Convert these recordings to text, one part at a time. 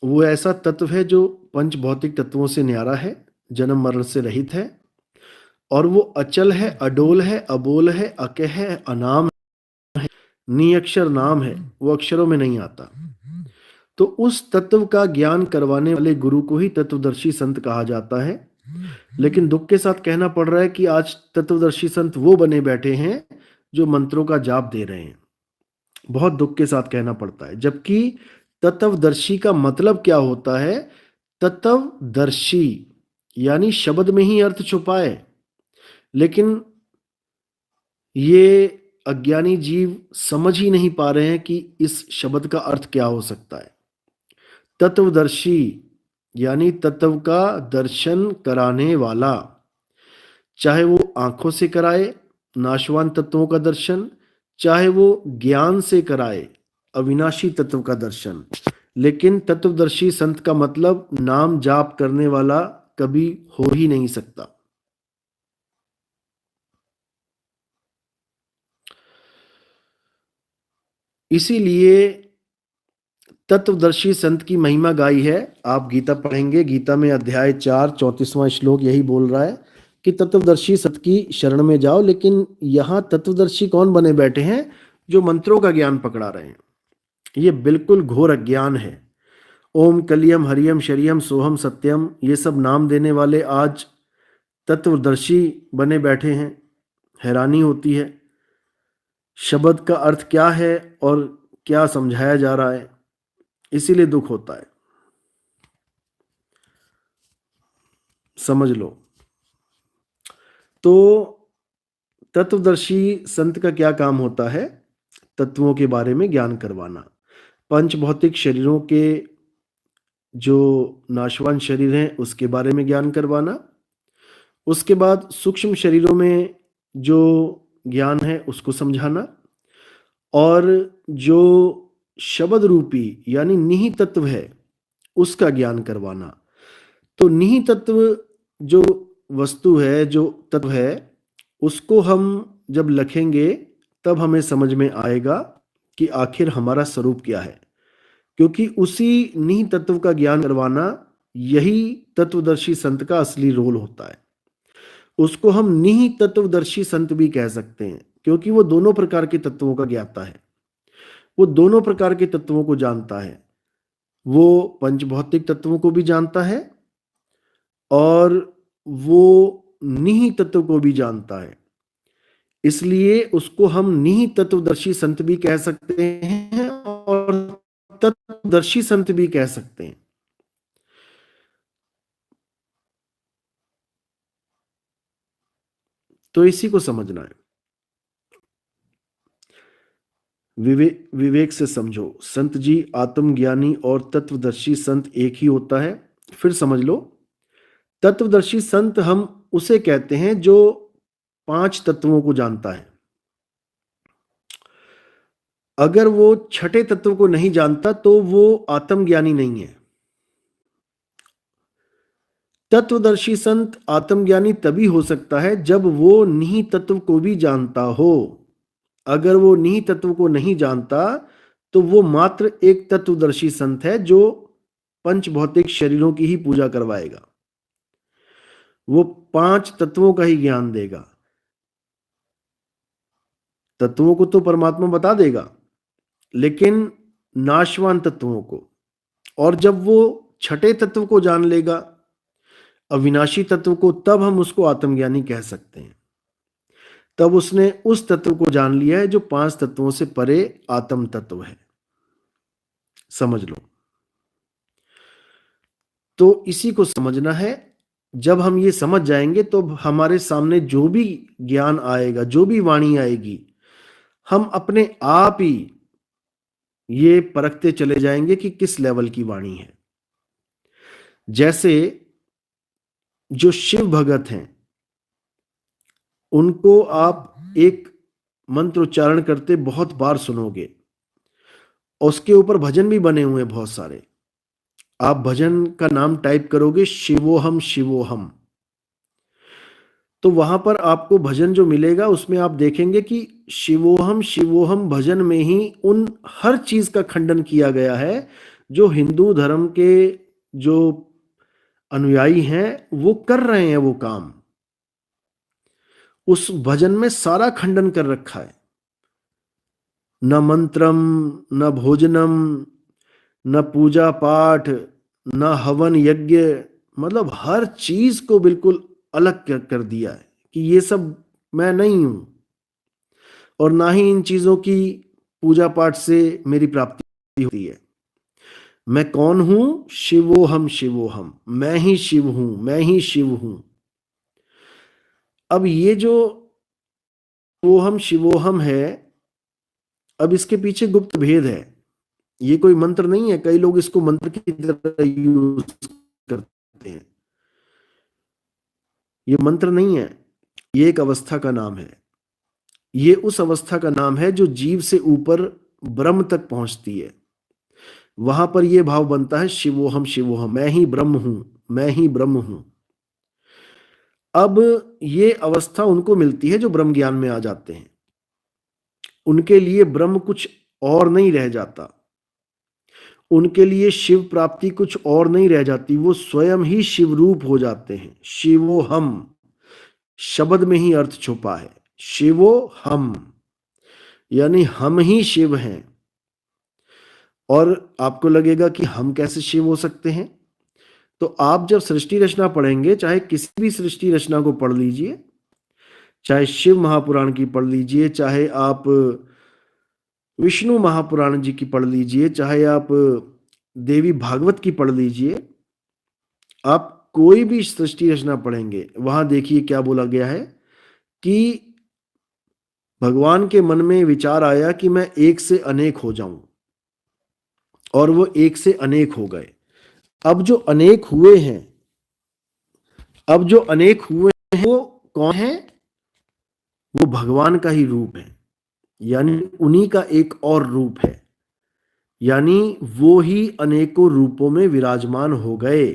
वो ऐसा तत्व है जो पंच भौतिक तत्वों से न्यारा है, जन्म मरण से रहित है, और वो अचल है, अडोल है, अबोल है, अकह है, अनाम है, निअक्षर नाम है, वो अक्षरों में नहीं आता। तो उस तत्व का ज्ञान करवाने वाले गुरु को ही तत्वदर्शी संत कहा जाता है। लेकिन दुख के साथ कहना पड़ रहा है कि आज तत्वदर्शी संत वो बने बैठे हैं जो मंत्रों का जाप दे रहे हैं। बहुत दुख के साथ कहना पड़ता है, जबकि तत्वदर्शी का मतलब क्या होता है? तत्वदर्शी यानी शब्द में ही अर्थ छुपा है, लेकिन ये अज्ञानी जीव समझ ही नहीं पा रहे हैं कि इस शब्द का अर्थ क्या हो सकता है। तत्वदर्शी यानी तत्व का दर्शन कराने वाला, चाहे वो आंखों से कराए नाशवान तत्वों का दर्शन, चाहे वो ज्ञान से कराए अविनाशी तत्व का दर्शन। लेकिन तत्वदर्शी संत का मतलब नाम जाप करने वाला कभी हो ही नहीं सकता। इसीलिए तत्वदर्शी संत की महिमा गाई है। आप गीता पढ़ेंगे, गीता में अध्याय 4 34वां श्लोक यही बोल रहा है कि तत्वदर्शी संत की शरण में जाओ। लेकिन यहाँ तत्वदर्शी कौन बने बैठे हैं? जो मंत्रों का ज्ञान पकड़ा रहे हैं। ये बिल्कुल घोर अज्ञान है। ओम कलियम हरियम शरियम सोहम सत्यम, ये सब नाम देने वाले आज तत्वदर्शी बने बैठे हैं। हैरानी होती है, शब्द का अर्थ क्या है और क्या समझाया जा रहा है, इसीलिए दुख होता है। समझ लो। तो तत्वदर्शी संत का क्या काम होता है? तत्वों के बारे में ज्ञान करवाना, पंच भौतिक शरीरों के जो नाशवान शरीर हैं उसके बारे में ज्ञान करवाना, उसके बाद सूक्ष्म शरीरों में जो ज्ञान है उसको समझाना, और जो शब्द रूपी यानी निहित तत्व है उसका ज्ञान करवाना। तो निहित तत्व जो वस्तु है, जो तत्व है, उसको हम जब लखेंगे तब हमें समझ में आएगा कि आखिर हमारा स्वरूप क्या है। क्योंकि उसी निहित तत्व का ज्ञान करवाना यही तत्वदर्शी संत का असली रोल होता है। उसको हम निहित तत्वदर्शी संत भी कह सकते हैं, क्योंकि वो दोनों प्रकार के तत्वों का ज्ञाता है। वो दोनों प्रकार के तत्वों को जानता है। वो पंचभौतिक तत्वों को भी जानता है और वो निहित तत्व को भी जानता है। इसलिए उसको हम निहित तत्वदर्शी संत भी कह सकते हैं और तत्वदर्शी संत भी कह सकते हैं। तो इसी को समझना है। विवेक से समझो। संत जी आत्मज्ञानी और तत्वदर्शी संत एक ही होता है। फिर समझ लो, तत्वदर्शी संत हम उसे कहते हैं जो 5 तत्वों को जानता है। अगर वो छठे तत्व को नहीं जानता तो वो आत्मज्ञानी नहीं है। तत्वदर्शी संत आत्मज्ञानी तभी हो सकता है जब वो निहित तत्व को भी जानता हो। अगर वो निहित तत्व को नहीं जानता तो वो मात्र एक तत्वदर्शी संत है जो पंच भौतिक शरीरों की ही पूजा करवाएगा। वो 5 तत्वों का ही ज्ञान देगा। तत्वों को तो परमात्मा बता देगा, लेकिन नाशवान तत्वों को। और जब वो छठे तत्व को जान लेगा, अविनाशी तत्व को, तब हम उसको आत्मज्ञानी कह सकते हैं। तब उसने उस तत्व को जान लिया है जो 5 तत्वों से परे आत्म तत्व है। समझ लो। तो इसी को समझना है। जब हम ये समझ जाएंगे तो हमारे सामने जो भी ज्ञान आएगा, जो भी वाणी आएगी, हम अपने आप ही ये परखते चले जाएंगे कि किस लेवल की वाणी है। जैसे जो शिव भगत हैं, उनको आप एक मंत्र उच्चारण करते बहुत बार सुनोगे, उसके ऊपर भजन भी बने हुए हैं बहुत सारे। आप भजन का नाम टाइप करोगे शिवोहम शिवोहम, तो वहां पर आपको भजन जो मिलेगा उसमें आप देखेंगे कि शिवोहम शिवोहम भजन में ही उन हर चीज का खंडन किया गया है जो हिंदू धर्म के जो अनुयायी हैं वो कर रहे हैं वो काम। उस भजन में सारा खंडन कर रखा है। न मंत्रम, न भोजनम, न पूजा पाठ, न हवन यज्ञ, मतलब हर चीज को बिल्कुल अलग कर दिया है कि ये सब मैं नहीं हूं और ना ही इन चीजों की पूजा पाठ से मेरी प्राप्ति होती है। मैं कौन हूं? शिवोहम शिवोहम, मैं ही शिव हूं, मैं ही शिव हूं। अब ये जो ओहम शिवोहम है, अब इसके पीछे गुप्त भेद है। ये कोई मंत्र नहीं है, कई लोग इसको मंत्र की तरह यूज करते हैं। ये मंत्र नहीं है, ये एक अवस्था का नाम है। ये उस अवस्था का नाम है जो जीव से ऊपर ब्रह्म तक पहुंचती है। वहां पर यह भाव बनता है शिवोहम शिवोहम, मैं ही ब्रह्म हूं, मैं ही ब्रह्म हूं। अब ये अवस्था उनको मिलती है जो ब्रह्म ज्ञान में आ जाते हैं। उनके लिए ब्रह्म कुछ और नहीं रह जाता, उनके लिए शिव प्राप्ति कुछ और नहीं रह जाती, वो स्वयं ही शिव रूप हो जाते हैं। शिवो हम शब्द में ही अर्थ छुपा है। शिवो हम यानी हम ही शिव हैं। और आपको लगेगा कि हम कैसे शिव हो सकते हैं? तो आप जब सृष्टि रचना पढ़ेंगे, चाहे किसी भी सृष्टि रचना को पढ़ लीजिए, चाहे शिव महापुराण की पढ़ लीजिए, चाहे आप विष्णु महापुराण जी की पढ़ लीजिए, चाहे आप देवी भागवत की पढ़ लीजिए, आप कोई भी सृष्टि रचना पढ़ेंगे, वहां देखिए क्या बोला गया है कि भगवान के मन में विचार आया कि मैं एक से अनेक हो जाऊं, और वो एक से अनेक हो गए। अब जो अनेक हुए हैं, अब जो अनेक हुए हैं वो कौन है? वो भगवान का ही रूप है, यानी उन्हीं का एक और रूप है, यानी वो ही अनेकों रूपों में विराजमान हो गए।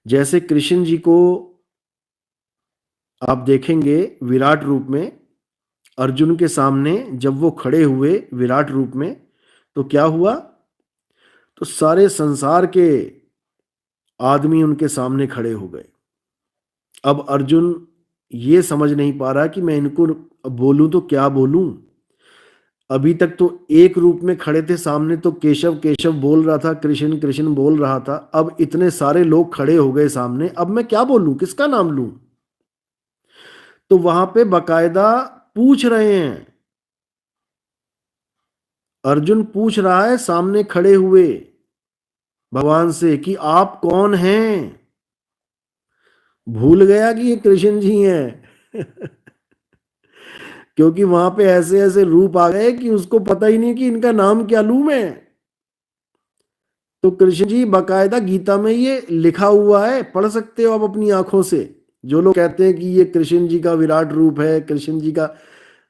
जैसे कृष्ण जी को आप देखेंगे विराट रूप में, अर्जुन के सामने जब वो खड़े हुए विराट रूप में, तो क्या हुआ? तो सारे संसार के आदमी उनके सामने खड़े हो गए। अब अर्जुन ये समझ नहीं पा रहा कि मैं इनको बोलूं तो क्या बोलूं। अभी तक तो एक रूप में खड़े थे सामने, तो केशव केशव बोल रहा था, कृष्ण कृष्ण बोल रहा था। अब इतने सारे लोग खड़े हो गए सामने, अब मैं क्या बोलूं, किसका नाम लूं? तो वहां पे बकायदा पूछ रहे हैं, अर्जुन पूछ रहा है सामने खड़े हुए भगवान से कि आप कौन हैं? भूल गया कि ये कृष्ण जी हैं। क्योंकि वहां पे ऐसे ऐसे रूप आ गए कि उसको पता ही नहीं कि इनका नाम क्या लूं मैं। तो कृष्ण जी बकायदा गीता में ये लिखा हुआ है, पढ़ सकते हो आप अपनी आंखों से। जो लोग कहते हैं कि ये कृष्ण जी का विराट रूप है, कृष्ण जी का,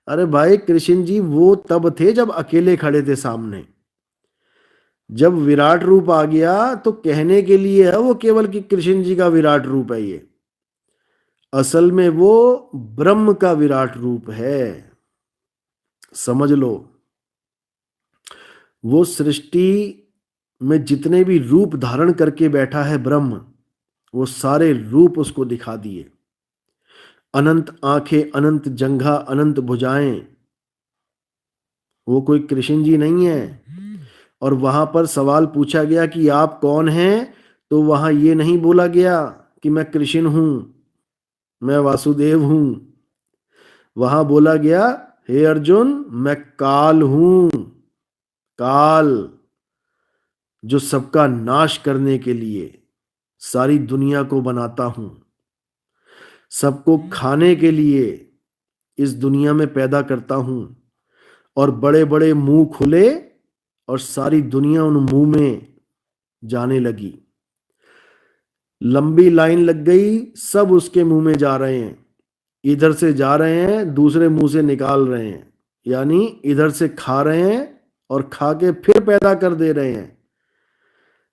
अरे भाई कृष्ण जी वो तब थे जब अकेले खड़े थे सामने। जब विराट रूप आ गया तो कहने के लिए है वो केवल कि कृष्ण जी का विराट रूप है ये, असल में वो ब्रह्म का विराट रूप है। समझ लो, वो सृष्टि में जितने भी रूप धारण करके बैठा है ब्रह्म, वो सारे रूप उसको दिखा दिए। अनंत आंखें, अनंत जंघा, अनंत भुजाएं, वो कोई कृष्ण जी नहीं है। और वहां पर सवाल पूछा गया कि आप कौन हैं, तो वहां ये नहीं बोला गया कि मैं कृष्ण हूं, मैं वासुदेव हूं। वहां बोला गया, हे अर्जुन मैं काल हूं, काल, जो सबका नाश करने के लिए सारी दुनिया को बनाता हूं, सबको खाने के लिए इस दुनिया में पैदा करता हूं। और बड़े बड़े मुंह खुले और सारी दुनिया उन मुंह में जाने लगी। लंबी लाइन लग गई, सब उसके मुंह में जा रहे हैं, इधर से जा रहे हैं, दूसरे मुंह से निकाल रहे हैं, यानी इधर से खा रहे हैं और खा के फिर पैदा कर दे रहे हैं।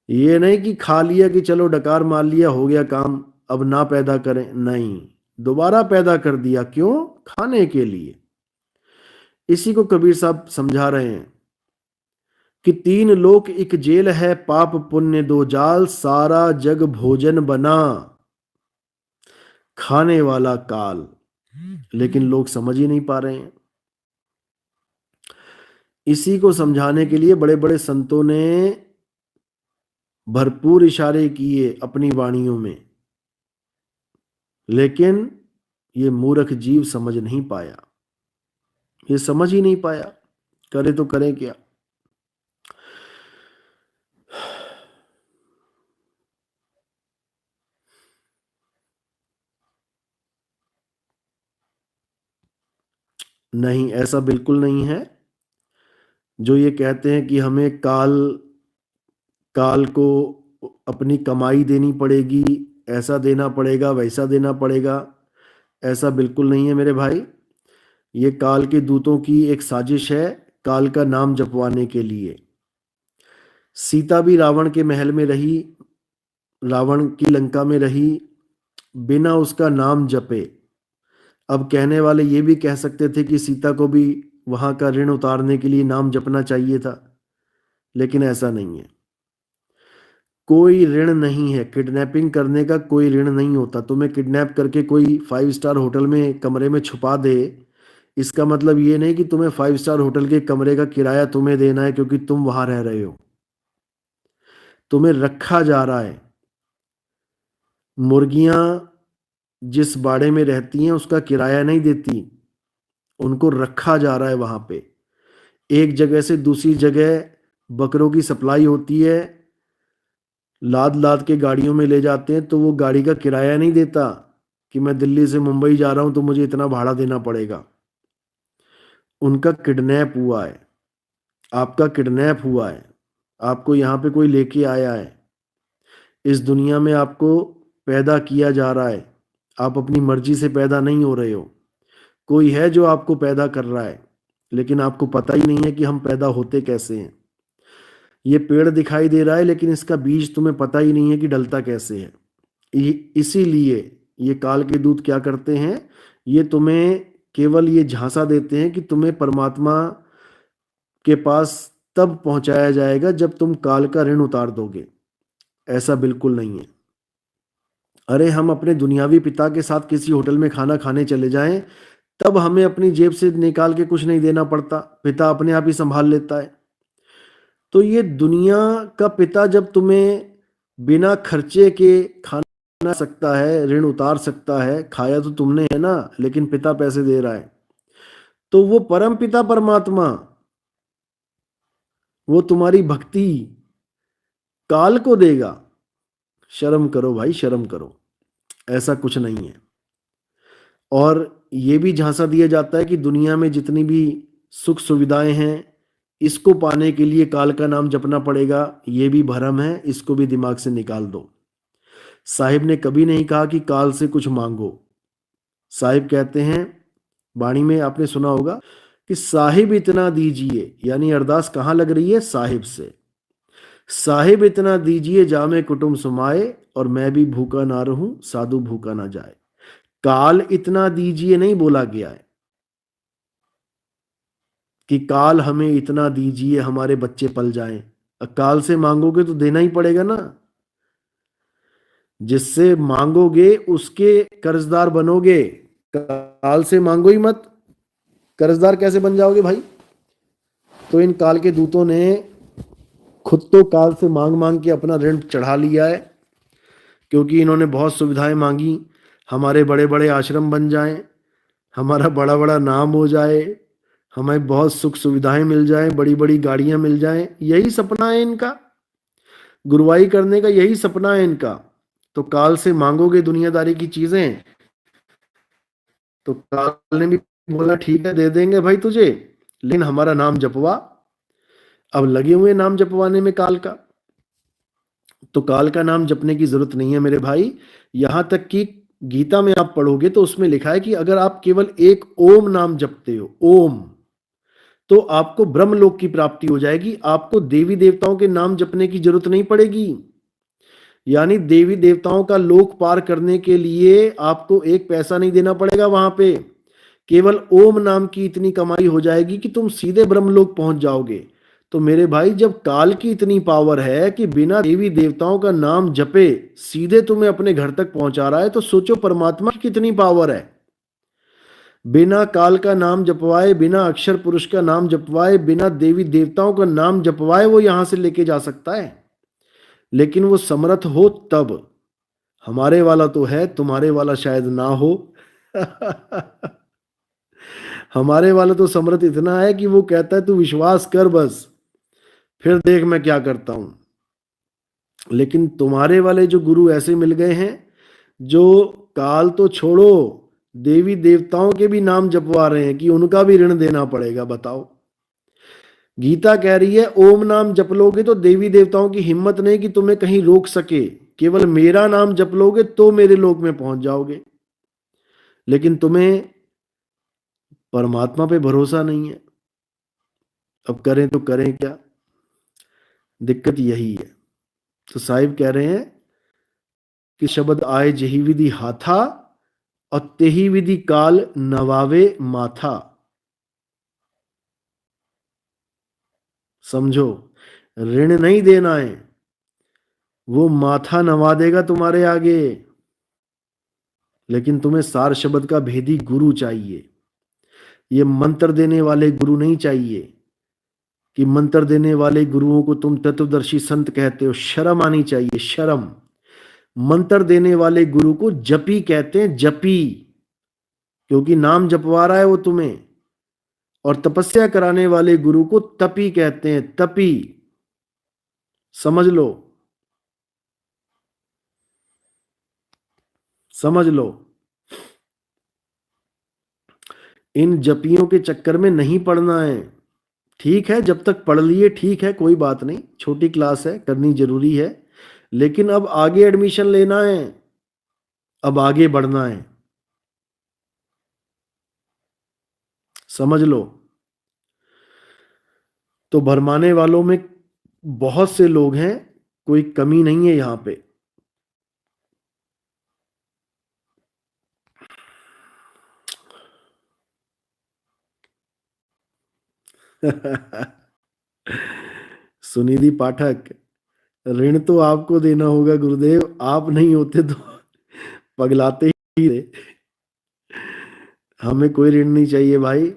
ये नहीं कि खा लिया कि चलो डकार मार लिया हो गया काम, अब ना पैदा करें, नहीं, दोबारा पैदा कर दिया। क्यों? खाने के लिए। इसी को कबीर साहब समझा रहे हैं कि तीन लोक एक जेल है, पाप पुण्य दो जाल, सारा जग भोजन बना, खाने वाला काल। लेकिन लोग समझ ही नहीं पा रहे हैं। इसी को समझाने के लिए बड़े बड़े संतों ने भरपूर इशारे किए अपनी वाणियों में, लेकिन ये मूर्ख जीव समझ नहीं पाया, ये समझ ही नहीं पाया, करे तो करें क्या। नहीं, ऐसा बिल्कुल नहीं है। जो ये कहते हैं कि हमें काल काल को अपनी कमाई देनी पड़ेगी, ऐसा देना पड़ेगा, वैसा देना पड़ेगा, ऐसा बिल्कुल नहीं है मेरे भाई। ये काल के दूतों की एक साजिश है, काल का नाम जपवाने के लिए। सीता भी रावण के महल में रही, रावण की लंका में रही, बिना उसका नाम जपे। अब कहने वाले ये भी कह सकते थे कि सीता को भी वहां का ऋण उतारने के लिए नाम जपना चाहिए था, लेकिन ऐसा नहीं है। कोई ऋण नहीं है, किडनैपिंग करने का कोई ऋण नहीं होता। तुम्हें किडनैप करके कोई 5 स्टार होटल में कमरे में छुपा दे, इसका मतलब ये नहीं कि तुम्हें 5 स्टार होटल के कमरे का किराया तुम्हें देना है क्योंकि तुम वहां रह रहे हो। तुम्हें रखा जा रहा है। मुर्गियां जिस बाड़े में रहती हैं उसका किराया नहीं देती, उनको रखा जा रहा है वहां पे। एक जगह से दूसरी जगह बकरों की सप्लाई होती है, लाद लाद के गाड़ियों में ले जाते हैं, तो वो गाड़ी का किराया नहीं देता कि मैं दिल्ली से मुंबई जा रहा हूं तो मुझे इतना भाड़ा देना पड़ेगा। उनका किडनैप हुआ है, आपका किडनैप हुआ है, आपको यहाँ पे कोई लेके आया है। इस दुनिया में आपको पैदा किया जा रहा है, आप अपनी मर्जी से पैदा नहीं हो रहे हो। कोई है जो आपको पैदा कर रहा है, लेकिन आपको पता ही नहीं है कि हम पैदा होते कैसे हैं। ये पेड़ दिखाई दे रहा है, लेकिन इसका बीज तुम्हें पता ही नहीं है कि डलता कैसे है। इसीलिए ये काल के दूत क्या करते हैं, ये तुम्हें केवल ये झांसा देते हैं कि तुम्हें परमात्मा के पास तब पहुंचाया जाएगा जब तुम काल का ऋण उतार दोगे। ऐसा बिल्कुल नहीं है। अरे हम अपने दुनियावी पिता के साथ किसी होटल में खाना खाने चले जाएं, तब हमें अपनी जेब से निकाल के कुछ नहीं देना पड़ता, पिता अपने आप ही संभाल लेता है। तो ये दुनिया का पिता जब तुम्हें बिना खर्चे के खाना सकता है, ऋण उतार सकता है, खाया तो तुमने है ना, लेकिन पिता पैसे दे रहा है, तो वो परम पिता परमात्मा, वो तुम्हारी भक्ति काल को देगा। शर्म करो भाई, शर्म करो, ऐसा कुछ नहीं है। और ये भी झांसा दिया जाता है कि दुनिया में जितनी भी सुख सुविधाएं हैं, इसको पाने के लिए काल का नाम जपना पड़ेगा। ये भी भ्रम है, इसको भी दिमाग से निकाल दो। साहिब ने कभी नहीं कहा कि काल से कुछ मांगो। साहिब कहते हैं, वाणी में आपने सुना होगा कि साहिब इतना दीजिए, यानी अरदास कहाँ लग रही है, साहिब से। साहिब इतना दीजिए जामे कुटुंब सुमाए, और मैं भी भूखा ना रहूं साधु भूखा ना जाए। काल इतना दीजिए नहीं बोला गया है कि काल हमें इतना दीजिए हमारे बच्चे पल जाएं। काल से मांगोगे तो देना ही पड़ेगा ना, जिससे मांगोगे उसके कर्जदार बनोगे। काल से मांगो ही मत, कर्जदार कैसे बन जाओगे भाई। तो इन काल के दूतों ने खुद तो काल से मांग मांग के अपना ऋण चढ़ा लिया है, क्योंकि इन्होंने बहुत सुविधाएं मांगी, हमारे बड़े बड़े आश्रम बन जाएं, हमारा बड़ा बड़ा नाम हो जाए, हमें बहुत सुख सुविधाएं मिल जाएं, बड़ी बड़ी गाड़ियां मिल जाएं। यही सपना है इनका, गुरुवाई करने का यही सपना है इनका। तो काल से मांगोगे दुनियादारी की चीजें, तो काल ने भी बोला ठीक है दे देंगे भाई तुझे, लेकिन हमारा नाम जपवा। अब लगे हुए नाम जपवाने में काल का। तो काल का नाम जपने की जरूरत नहीं है मेरे भाई। यहां तक कि गीता में आप पढ़ोगे तो उसमें लिखा है कि अगर आप केवल एक ओम नाम जपते हो, ओम, तो आपको ब्रह्मलोक की प्राप्ति हो जाएगी। आपको देवी देवताओं के नाम जपने की जरूरत नहीं पड़ेगी। यानी देवी देवताओं का लोक पार करने के लिए आपको एक पैसा नहीं देना पड़ेगा वहां पे। केवल ओम नाम की इतनी कमाई हो जाएगी कि तुम सीधे ब्रह्मलोक पहुंच जाओगे। तो मेरे भाई, जब काल की इतनी पावर है कि बिना देवी देवताओं का नाम जपे सीधे तुम्हें अपने घर तक पहुंचा रहा है, तो सोचो परमात्मा की कितनी पावर है। बिना काल का नाम जपवाए, बिना अक्षर पुरुष का नाम जपवाए, बिना देवी देवताओं का नाम जपवाए वो यहां से लेके जा सकता है। लेकिन वो समर्थ हो तब। हमारे वाला तो है, तुम्हारे वाला शायद ना हो। हमारे वाला तो समर्थ इतना है कि वो कहता है तू विश्वास कर बस, फिर देख मैं क्या करता हूं। लेकिन तुम्हारे वाले जो गुरु ऐसे मिल गए हैं जो काल तो छोड़ो, देवी देवताओं के भी नाम जपवा रहे हैं कि उनका भी ऋण देना पड़ेगा। बताओ, गीता कह रही है ओम नाम जप लोगे तो देवी देवताओं की हिम्मत नहीं कि तुम्हें कहीं रोक सके, केवल मेरा नाम जप लोगे तो मेरे लोक में पहुंच जाओगे। लेकिन तुम्हें परमात्मा पे भरोसा नहीं है। अब करें तो करें क्या? दिक्कत यही है। तो साहिब कह रहे हैं कि शब्द आए जही विधि हाथा और तेही विधि काल नवावे माथा। समझो, ऋण नहीं देना है, वो माथा नवा देगा तुम्हारे आगे। लेकिन तुम्हें सार शब्द का भेदी गुरु चाहिए। ये मंत्र देने वाले गुरु नहीं चाहिए कि मंत्र देने वाले गुरुओं को तुम तत्वदर्शी संत कहते हो। शर्म आनी चाहिए, शर्म। मंत्र देने वाले गुरु को जपी कहते हैं, जपी, क्योंकि नाम जपवा रहा है वो तुम्हें। और तपस्या कराने वाले गुरु को तपी कहते हैं, तपी। समझ लो, समझ लो। इन जपियों के चक्कर में नहीं पढ़ना है। ठीक है, जब तक पढ़ लिए ठीक है, कोई बात नहीं, छोटी क्लास है, करनी जरूरी है। लेकिन अब आगे एडमिशन लेना है, अब आगे बढ़ना है। समझ लो। तो भरमाने वालों में बहुत से लोग हैं, कोई कमी नहीं है यहां पे। सुनिधि पाठक, ऋण तो आपको देना होगा गुरुदेव, आप नहीं होते तो पगलाते ही थे। हमें कोई ऋण नहीं चाहिए भाई।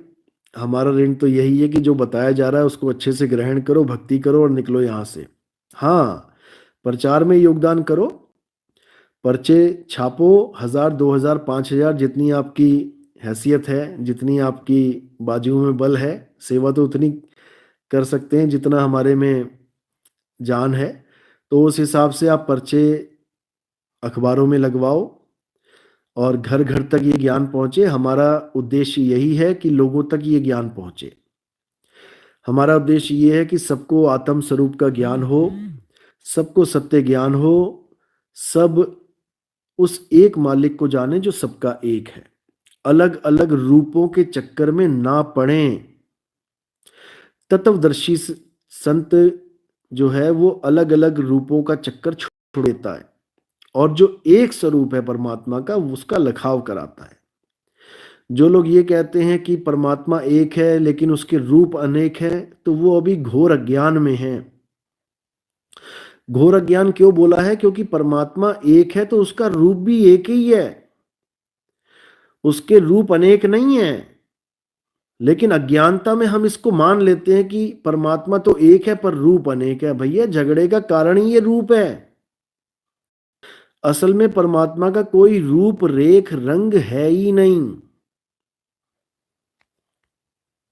हमारा ऋण तो यही है कि जो बताया जा रहा है उसको अच्छे से ग्रहण करो, भक्ति करो और निकलो यहां से। हाँ, प्रचार में योगदान करो, पर्चे छापो, 1000 2000 5000 जितनी आपकी हैसियत है, जितनी आपकी बाजुओं में बल है, सेवा तो उतनी कर सकते हैं जितना हमारे में जान है। तो उस हिसाब से आप पर्चे अखबारों में लगवाओ और घर घर तक ये ज्ञान पहुंचे। हमारा उद्देश्य यही है कि लोगों तक ये ज्ञान पहुंचे। हमारा उद्देश्य ये है कि सबको आत्म स्वरूप का ज्ञान हो, सबको सत्य ज्ञान हो, सब उस एक मालिक को जाने जो सबका एक है। अलग अलग रूपों के चक्कर में ना पड़ें। तत्वदर्शी संत जो है वो अलग अलग रूपों का चक्कर छोड़ देता है और जो एक स्वरूप है परमात्मा का उसका लखाव कराता है। जो लोग ये कहते हैं कि परमात्मा एक है लेकिन उसके रूप अनेक हैं, तो वो अभी घोर अज्ञान में हैं। घोर अज्ञान क्यों बोला है? क्योंकि परमात्मा एक है तो उसका रूप भी एक ही है, उसके रूप अनेक नहीं है। लेकिन अज्ञानता में हम इसको मान लेते हैं कि परमात्मा तो एक है पर रूप अनेक है। भैया, झगड़े का कारण ही ये रूप है। असल में परमात्मा का कोई रूप रेख रंग है ही नहीं।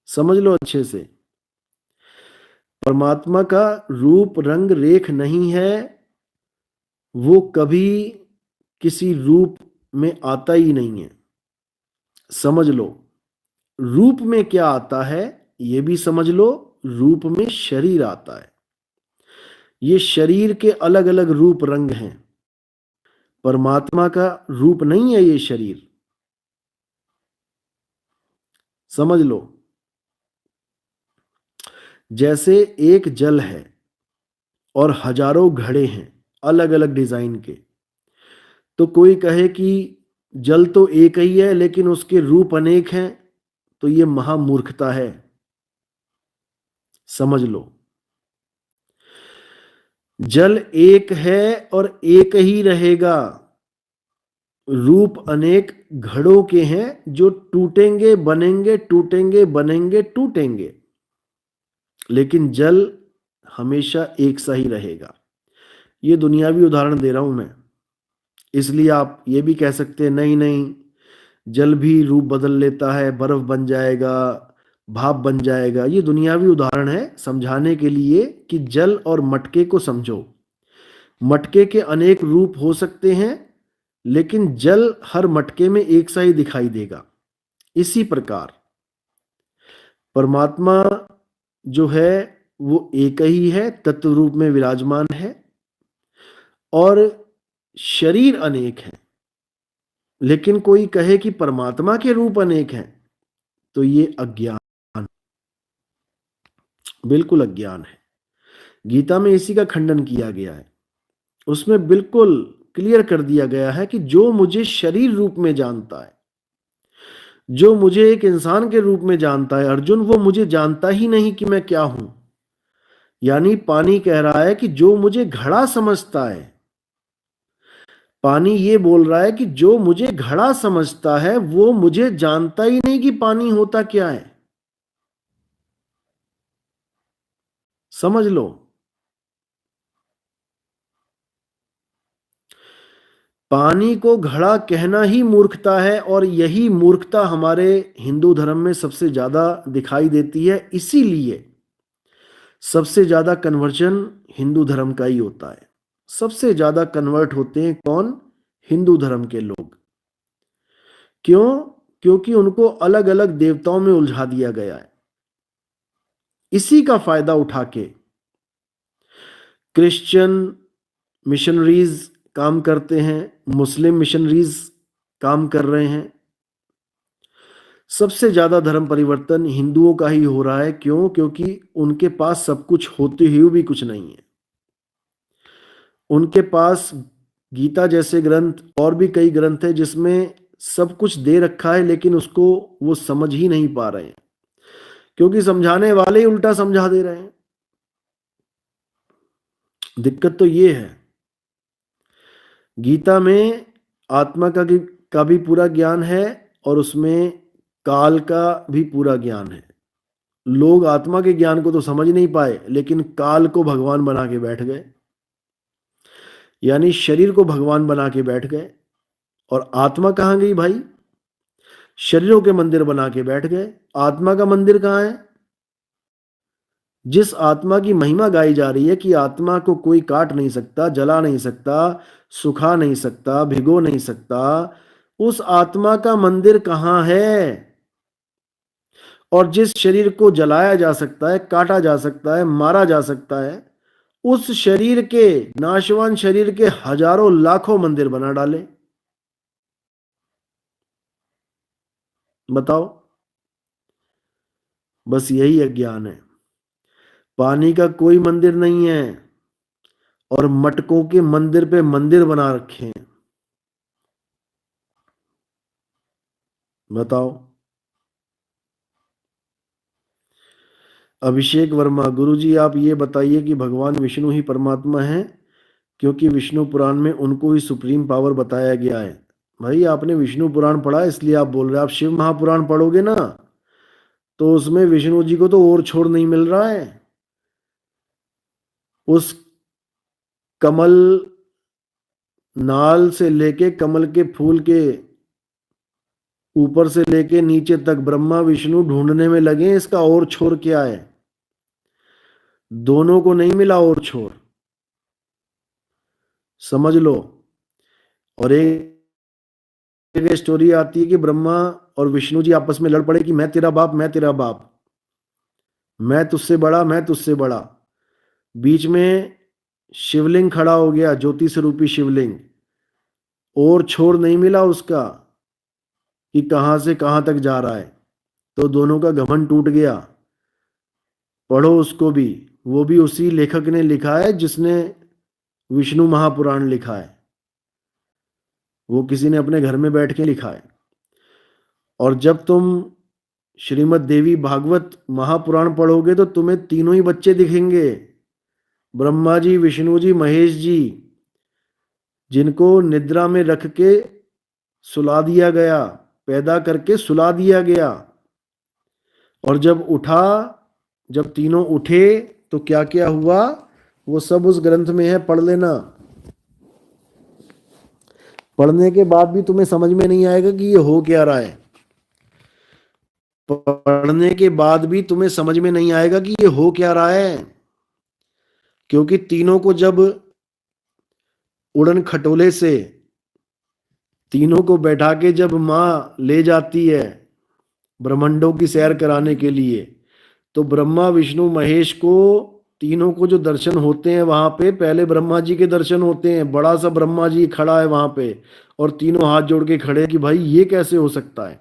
समझ लो अच्छे से, परमात्मा का रूप रंग रेख नहीं है। वो कभी किसी रूप में आता ही नहीं है। समझ लो, रूप में क्या आता है ये भी समझ लो। रूप में शरीर आता है। ये शरीर के अलग अलग रूप रंग हैं। परमात्मा का रूप नहीं है ये शरीर। समझ लो, जैसे एक जल है और हजारों घड़े हैं अलग अलग डिजाइन के, तो कोई कहे कि जल तो एक ही है लेकिन उसके रूप अनेक हैं, तो ये महामूर्खता है। समझ लो, जल एक है और एक ही रहेगा। रूप अनेक घड़ों के हैं जो टूटेंगे बनेंगे, टूटेंगे बनेंगे, टूटेंगे, लेकिन जल हमेशा एक सा ही रहेगा। ये दुनियावी उदाहरण दे रहा हूं मैं, इसलिए आप ये भी कह सकते हैं नहीं नहीं, जल भी रूप बदल लेता है, बर्फ बन जाएगा, भाप बन जाएगा। ये दुनियावी उदाहरण है समझाने के लिए कि जल और मटके को समझो। मटके के अनेक रूप हो सकते हैं, लेकिन जल हर मटके में एक सा ही दिखाई देगा। इसी प्रकार परमात्मा जो है वो एक ही है, तत्व रूप में विराजमान है, और शरीर अनेक है। लेकिन कोई कहे कि परमात्मा के रूप अनेक हैं, तो ये अज्ञान, बिल्कुल अज्ञान है। गीता में इसी का खंडन किया गया है। उसमें बिल्कुल क्लियर कर दिया गया है कि जो मुझे शरीर रूप में जानता है, जो मुझे एक इंसान के रूप में जानता है अर्जुन, वो मुझे जानता ही नहीं कि मैं क्या हूं। यानी पानी कह रहा है कि जो मुझे घड़ा समझता है, पानी ये बोल रहा है कि जो मुझे घड़ा समझता है वो मुझे जानता ही नहीं कि पानी होता क्या है। समझ लो, पानी को घड़ा कहना ही मूर्खता है, और यही मूर्खता हमारे हिंदू धर्म में सबसे ज्यादा दिखाई देती है। इसीलिए सबसे ज्यादा कन्वर्जन हिंदू धर्म का ही होता है। सबसे ज्यादा कन्वर्ट होते हैं कौन? हिंदू धर्म के लोग। क्यों? क्योंकि उनको अलग अलग देवताओं में उलझा दिया गया है। इसी का फायदा उठा के क्रिश्चियन मिशनरीज काम करते हैं, मुस्लिम मिशनरीज काम कर रहे हैं। सबसे ज्यादा धर्म परिवर्तन हिंदुओं का ही हो रहा है। क्यों? क्योंकि उनके पास सब कुछ होते हुए भी कुछ नहीं है। उनके पास गीता जैसे ग्रंथ और भी कई ग्रंथ हैं जिसमें सब कुछ दे रखा है, लेकिन उसको वो समझ ही नहीं पा रहे हैं, क्योंकि समझाने वाले ही उल्टा समझा दे रहे हैं। दिक्कत तो ये है। गीता में आत्मा का भी पूरा ज्ञान है, और उसमें काल का भी पूरा ज्ञान है। लोग आत्मा के ज्ञान को तो समझ नहीं पाए, लेकिन काल को भगवान बना के बैठ गए। यानी शरीर को भगवान बना के बैठ गए, और आत्मा कहाँ गई भाई? शरीरों के मंदिर बना के बैठ गए। आत्मा का मंदिर कहाँ है? जिस आत्मा की महिमा गाई जा रही है कि आत्मा को कोई काट नहीं सकता, जला नहीं सकता, सुखा नहीं सकता, भिगो नहीं सकता, उस आत्मा का मंदिर कहाँ है? और जिस शरीर को जलाया जा सकता है, काटा जा सकता है, मारा जा सकता है, उस शरीर के, नाशवान शरीर के हजारों लाखों मंदिर बना डाले। बताओ, बस यही अज्ञान है। पानी का कोई मंदिर नहीं है, और मटकों के मंदिर पे मंदिर बना रखे हैं। बताओ। अभिषेक वर्मा, गुरुजी आप ये बताइए कि भगवान विष्णु ही परमात्मा है, क्योंकि विष्णु पुराण में उनको ही सुप्रीम पावर बताया गया है। भाई आपने विष्णु पुराण पढ़ा इसलिए आप बोल रहे हैं। आप शिव महापुराण पढ़ोगे ना, तो उसमें विष्णु जी को तो और छोर नहीं मिल रहा है। उस कमल नाल से लेके कमल के फूल के ऊपर से लेके नीचे तक ब्रह्मा विष्णु ढूंढने में लगे हैं, इसका और छोर क्या है? दोनों को नहीं मिला और छोर, समझ लो। और एक स्टोरी आती है कि ब्रह्मा और विष्णु जी आपस में लड़ पड़े कि मैं तेरा बाप, मैं तेरा बाप, मैं तुझसे बड़ा, मैं तुझसे बड़ा। बीच में शिवलिंग खड़ा हो गया, ज्योति स्वरूपी शिवलिंग, और छोर नहीं मिला उसका कि कहां से कहां तक जा रहा है। तो दोनों का घमंड टूट गया। पढ़ो उसको भी, वो भी उसी लेखक ने लिखा है जिसने विष्णु महापुराण लिखा है। वो किसी ने अपने घर में बैठ के लिखा है। और जब तुम श्रीमद् देवी भागवत महापुराण पढ़ोगे तो तुम्हें तीनों ही बच्चे दिखेंगे। ब्रह्मा जी, विष्णु जी, महेश जी, जिनको निद्रा में रख के सुला दिया गया, पैदा करके सुला दिया गया, और जब तीनों उठे तो क्या क्या हुआ, वो सब उस ग्रंथ में है, पढ़ लेना। पढ़ने के बाद भी तुम्हें समझ में नहीं आएगा कि ये हो क्या रहा है। पढ़ने के बाद भी तुम्हें समझ में नहीं आएगा कि ये हो क्या रहा है, क्योंकि तीनों को जब उड़न खटोले से तीनों को बैठा के जब माँ ले जाती है ब्रह्मांडों की सैर कराने के लिए, तो ब्रह्मा विष्णु महेश को, तीनों को जो दर्शन होते हैं वहां पे, पहले ब्रह्मा जी के दर्शन होते हैं। बड़ा सा ब्रह्मा जी खड़ा है वहां पे, और तीनों हाथ जोड़ के खड़े हैं कि भाई ये कैसे हो सकता है,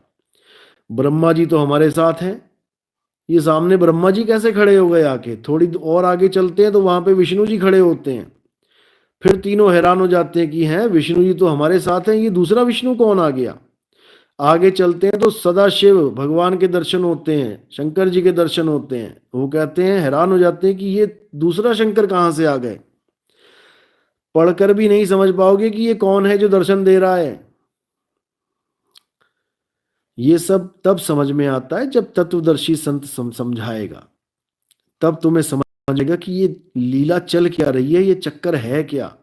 ब्रह्मा जी तो हमारे साथ हैं, ये सामने ब्रह्मा जी कैसे खड़े हो गए आके। थोड़ी और आगे चलते हैं तो वहां पे विष्णु जी खड़े होते हैं। फिर तीनों हैरान हो जाते हैं कि हैं, विष्णु जी तो हमारे साथ हैं, ये दूसरा विष्णु कौन आ गया। आगे चलते हैं तो सदाशिव भगवान के दर्शन होते हैं, शंकर जी के दर्शन होते हैं। वो कहते हैं, हैरान हो जाते हैं कि ये दूसरा शंकर कहाँ से आ गए। पढ़कर भी नहीं समझ पाओगे कि ये कौन है जो दर्शन दे रहा है। ये सब तब समझ में आता है जब तत्वदर्शी संत समझाएगा, तब तुम्हें समझेगा कि ये लीला चल क्या रही है, ये चक्कर है क्या।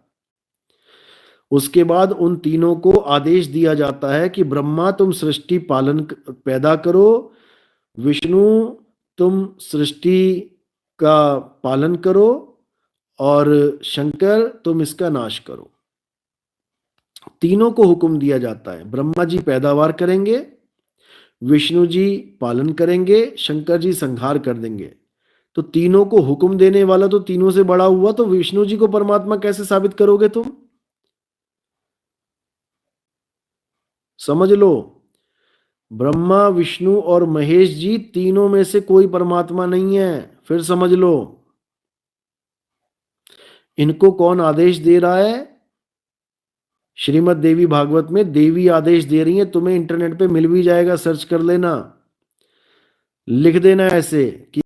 उसके बाद उन तीनों को आदेश दिया जाता है कि ब्रह्मा तुम सृष्टि पैदा करो, विष्णु तुम सृष्टि का पालन करो, और शंकर तुम इसका नाश करो। तीनों को हुक्म दिया जाता है। ब्रह्मा जी पैदावार करेंगे, विष्णु जी पालन करेंगे, शंकर जी संहार कर देंगे। तो तीनों को हुक्म देने वाला तो तीनों से बड़ा हुआ, तो विष्णु जी को परमात्मा कैसे साबित करोगे तुम। समझ लो, ब्रह्मा विष्णु और महेश जी तीनों में से कोई परमात्मा नहीं है। फिर समझ लो, इनको कौन आदेश दे रहा है। श्रीमद् देवी भागवत में देवी आदेश दे रही है। तुम्हें इंटरनेट पे मिल भी जाएगा, सर्च कर लेना, लिख देना ऐसे कि